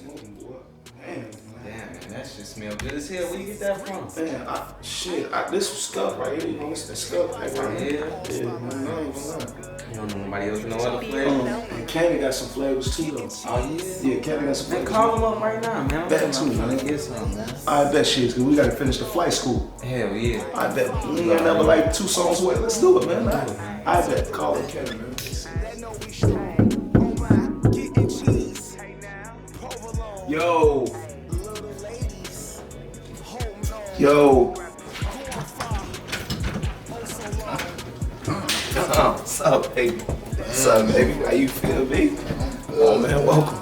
smoking, boy. Damn, man, that shit smell good as hell. Where you get that from? Man, this was stuff right here. You know, it's the stuff. Like, yeah, man, I ain't gonna lie. You don't know nobody else no other flavors? And Candy got some flavors too, though. Oh, yeah? Yeah, Candy got some flavors. Call them up right now, man. Bet too, man. Get some, man. I bet she is, because we got to finish the flight school. Hell yeah. I bet. We ain't never like 2 songs away. Let's do it, man. I bet. Call him Candy, man. Yo. What's up, baby? What's up, baby? How you feel, baby? Oh, man, welcome.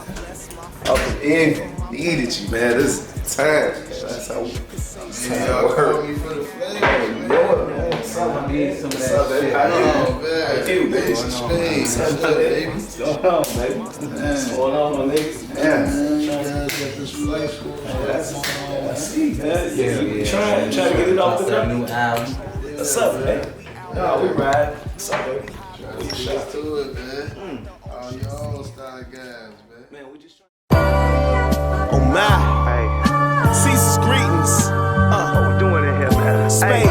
Welcome in. Needed you, man. This is time. That's how we call me for the flavor, man. What's up, I need some of What's up, that baby? shit. How Oh, man. you, baby? What's up, baby? What's going on, baby? What's going on, my nigga? Man, you guys got this flight school. I see, man. Yeah, we trying to get it off the Our ground. new album. What's up, man? No, we ride. What's up, baby? Trying to get to it, man. All y'all style guys, man. Man, we just trying. Oh my, Caesar's greetings. What we doing in here, man? Spade.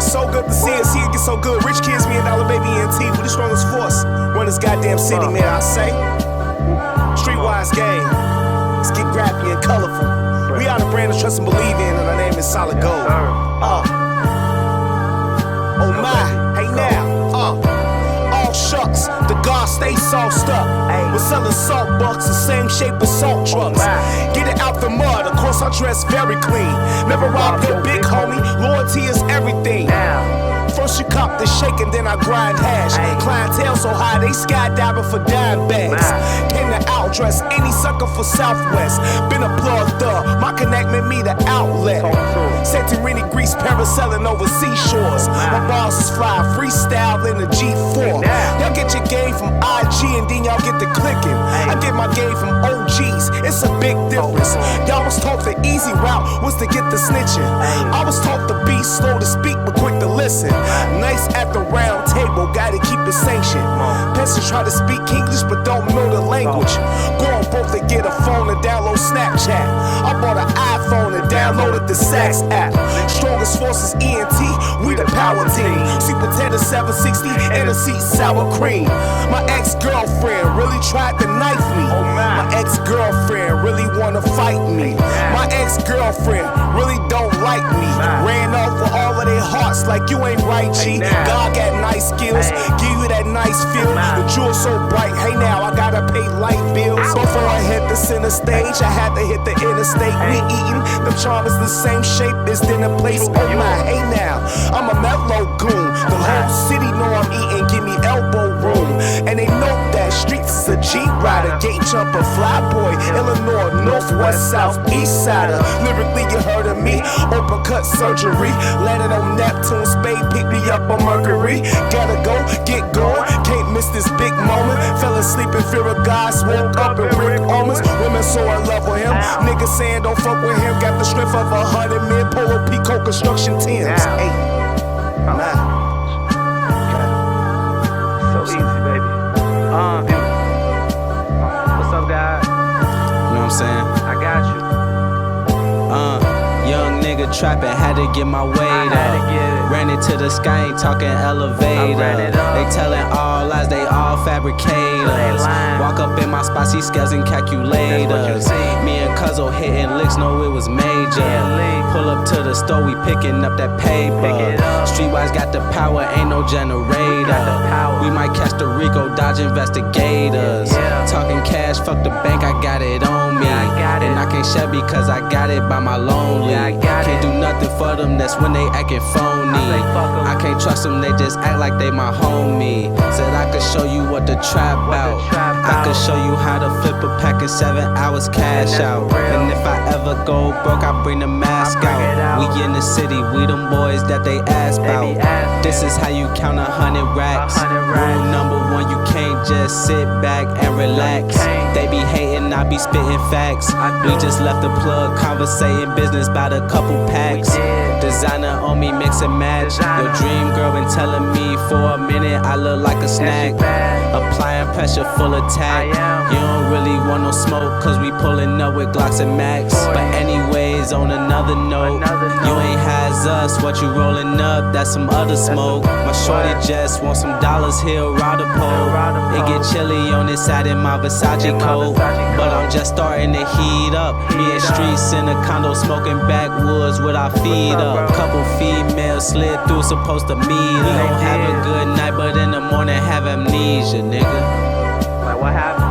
So good to see us here, get so good. Rich kids, $1 million baby ENT, we the strongest force. Run this goddamn city, man, I say. Streetwise gang. Let's get graphy and colorful. We are the brand of trust and believe in, and our name is Solid Gold. Oh my, hey now, all shucks, the God stay sauced up. We're selling salt bucks, the same shape as salt trucks. Get it out the mud, of course I dress very clean. Never rob your big homie, loyalty is everything. First you cop the shake and then I grind hash. Clientele so high they skydiving for dime bags. Came to outdress any sucker for Southwest. Been a plug thug, my connect made me the outlet. Santorini, Greece, parasailing over seashores. My bars is fly, freestyle in the G4. Y'all get your game from IG and then y'all get the clicking. I get my game from OGs, it's a big difference. Y'all was taught the easy route was to get the snitching. I was taught to be slow to speak but quick to listen. Nice at the round table, gotta keep it sanctioned. Peasants try to speak English but don't know the language. Go on both to get a phone and download Snapchat. I bought an iPhone and downloaded the Sax app. Strongest force is ENT, we the power team. Sweet potato 760 and a seat sour cream. My ex-girlfriend really tried to knife me. My ex-girlfriend really wanna fight me. My ex-girlfriend really don't like me. Ran off with all of their hearts like you ain't right, G. God got nice skills, give you that nice feel. The jewel's so bright, hey now I gotta pay light bills. Before I hit the center stage, I had to hit the interstate. We eating, them charmers the same shape as dinner plates. Oh my, hey now, I'm a mellow goon. The whole city know I'm eating, give me elbow room. And they know that streets is a Jeep rider, gate jumper, fly boy, Illinois, northwest, south, east sider. Lyrically you heard of me, open cut surgery. Landed on Neptune, Spade pick me up on Mercury. Gotta go, get going, can't miss this big moment. Fell asleep in fear of God, woke up in Rick Owens. Women so in love with him, niggas saying don't fuck with him. Got the strength of 100 men, Polo Pico construction teams. Hey, So easy, baby. What's up, guys? You know what I'm saying? I got you. Young nigga trapping, had to get my weight had to up. get it. Ran into the sky, ain't talking elevator. ran it up. They telling all lies, they all fabricators. lying. Walk up in my spot, see scales and calculators. Me and Cuzzo hitting licks, know it was major. Yeah, Pull up to the store, we picking up that paper. Pick it up. Streetwise got the power, ain't no generator. got the power. We might catch the Rico, dodge investigators. Yeah. Talking cash, fuck the bank, I got it on me. I got it. And I can't share because I got it by my lonely. Yeah, I got Can't it. do nothing for them, that's when they acting phony. I say fuck 'em. I can't trust them, they just act like they my homie. Said I could show you what the trap out. I could show you how to flip a pack in 7 hours cash that's out. for real. And if I ever go broke, I bring the mask bring it out. We in the city, we them boys that they ask They about. be asking. This is how you count 100 racks. 100 racks. Rule number one, you can't just sit back and relax. can't. They be hating, I be spitting facts. I We do. just left the plug, conversating business about a couple packs. did. Designer on me, mix and match. Designer. Your dream girl been telling me for a minute I look like a snack. bad. Applying pressure full attack. I am. You don't really want no don't smoke, cause we pulling up with Glocks and Max. But anyways, on another note, you ain't has us, what you rolling up, that's some other smoke. My shorty just want some dollars, he'll ride a pole. It get chilly on this side in my Versace coat, but I'm just starting to heat up. Me and Streets in a condo smoking backwoods with our feet up. Couple females slid through, supposed to meet up. Have a good night, but in the morning have amnesia, nigga. Like what happened?